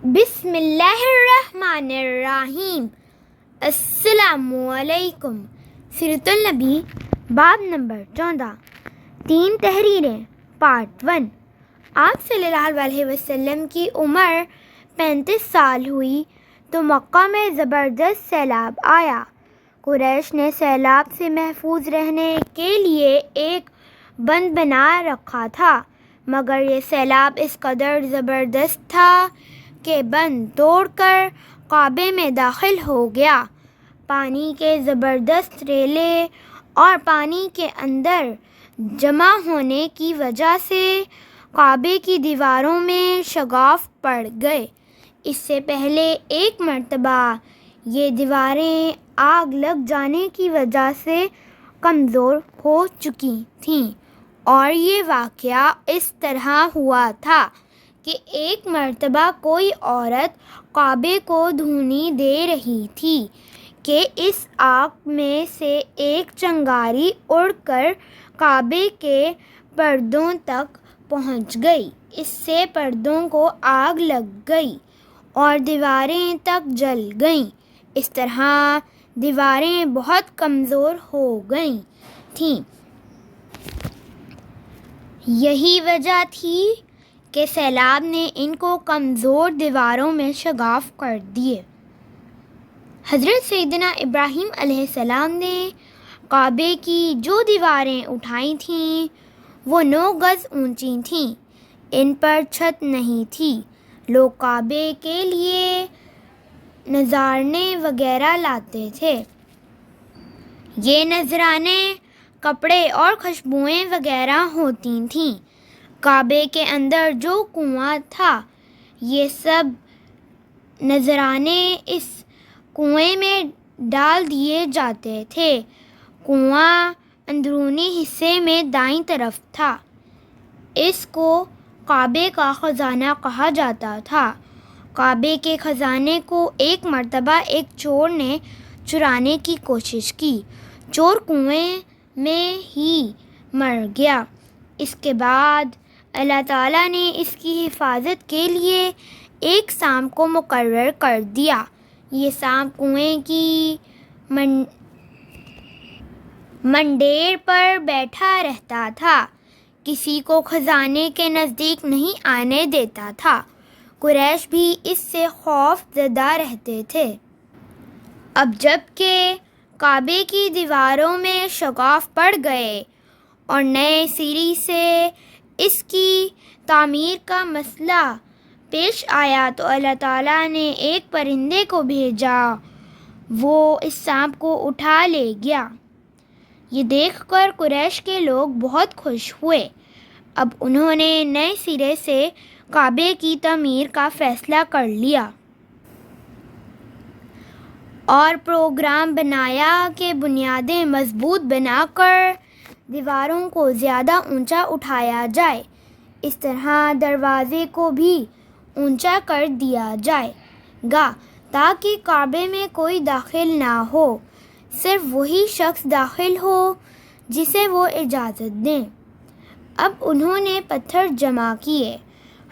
بسم اللہ الرحمن الرحیم۔ السلام علیکم۔ سیرت النبی باب نمبر 14 3 تحریریں پارٹ 1۔ آپ صلی اللہ علیہ وسلم کی عمر 35 سال ہوئی تو مکہ میں زبردست سیلاب آیا۔ قریش نے سیلاب سے محفوظ رہنے کے لیے ایک بند بنا رکھا تھا، مگر یہ سیلاب اس قدر زبردست تھا کہ بند توڑ کر کعبے میں داخل ہو گیا۔ پانی کے زبردست ریلے اور پانی کے اندر جمع ہونے کی وجہ سے کعبے کی دیواروں میں شگاف پڑ گئے۔ اس سے پہلے ایک مرتبہ یہ دیواریں آگ لگ جانے کی وجہ سے کمزور ہو چکی تھیں، اور یہ واقعہ اس طرح ہوا تھا کہ ایک مرتبہ کوئی عورت کعبے کو دھونی دے رہی تھی کہ اس آگ میں سے ایک چنگاری اڑ کر کعبے کے پردوں تک پہنچ گئی۔ اس سے پردوں کو آگ لگ گئی اور دیواریں تک جل گئیں۔ اس طرح دیواریں بہت کمزور ہو گئی تھیں۔ یہی وجہ تھی کہ سیلاب نے ان کو کمزور دیواروں میں شگاف کر دیے۔ حضرت سیدنا ابراہیم علیہ السلام نے کعبے کی جو دیواریں اٹھائی تھیں وہ 9 گز اونچی تھیں۔ ان پر چھت نہیں تھی۔ لوگ کعبے کے لیے نذرانے وغیرہ لاتے تھے۔ یہ نذرانے کپڑے اور خوشبوئیں وغیرہ ہوتی تھیں۔ کعبے کے اندر جو کنواں تھا، یہ سب نذرانے اس کنویں میں ڈال دیے جاتے تھے۔ کنواں اندرونی حصے میں دائیں طرف تھا۔ اس کو کعبے کا خزانہ کہا جاتا تھا۔ کعبے کے خزانے کو ایک مرتبہ ایک چور نے چرانے کی کوشش کی۔ چور کنویں میں ہی مر گیا۔ اس کے بعد اللہ تعالیٰ نے اس کی حفاظت کے لیے ایک سانپ کو مقرر کر دیا۔ یہ سانپ کنویں کی منڈیر پر بیٹھا رہتا تھا، کسی کو خزانے کے نزدیک نہیں آنے دیتا تھا۔ قریش بھی اس سے خوف زدہ رہتے تھے۔ اب جب کہ کعبے کی دیواروں میں شگاف پڑ گئے اور نئے سرے سے اس کی تعمیر کا مسئلہ پیش آیا تو اللہ تعالیٰ نے ایک پرندے کو بھیجا، وہ اس سانپ کو اٹھا لے گیا۔ یہ دیکھ کر قریش کے لوگ بہت خوش ہوئے۔ اب انہوں نے نئے سرے سے کعبے کی تعمیر کا فیصلہ کر لیا اور پروگرام بنایا کہ بنیادیں مضبوط بنا کر دیواروں کو زیادہ اونچا اٹھایا جائے۔ اس طرح دروازے کو بھی اونچا کر دیا جائے گا تاکہ کعبے میں کوئی داخل نہ ہو، صرف وہی شخص داخل ہو جسے وہ اجازت دیں۔ اب انہوں نے پتھر جمع کیے۔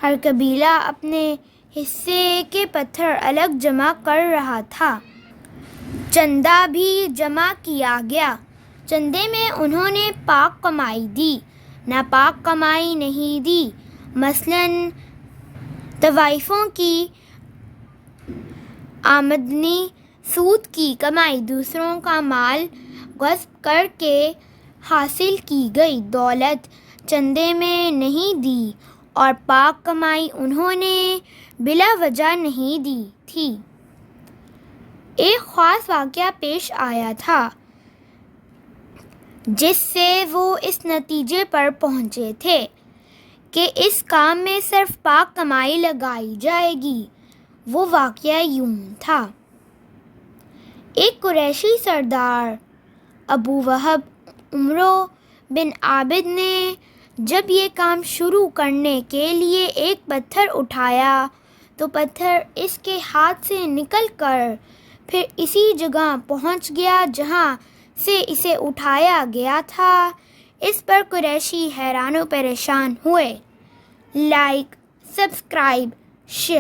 ہر قبیلہ اپنے حصے کے پتھر الگ جمع کر رہا تھا۔ چندہ بھی جمع کیا گیا۔ چندے میں انہوں نے پاک کمائی دی، ناپاک کمائی نہیں دی۔ مثلاً طوائفوں کی آمدنی، سود کی کمائی، دوسروں کا مال غصب کر کے حاصل کی گئی دولت چندے میں نہیں دی، اور پاک کمائی انہوں نے بلا وجہ نہیں دی تھی۔ ایک خاص واقعہ پیش آیا تھا جس سے وہ اس نتیجے پر پہنچے تھے کہ اس کام میں صرف پاک کمائی لگائی جائے گی۔ وہ واقعہ یوں تھا۔ ایک قریشی سردار ابو وہب عمرو بن عابد نے جب یہ کام شروع کرنے کے لیے ایک پتھر اٹھایا تو پتھر اس کے ہاتھ سے نکل کر پھر اسی جگہ پہنچ گیا جہاں سے اسے اٹھایا گیا تھا۔ اس پر قریشی حیران و پریشان ہوئے۔ Like, subscribe, share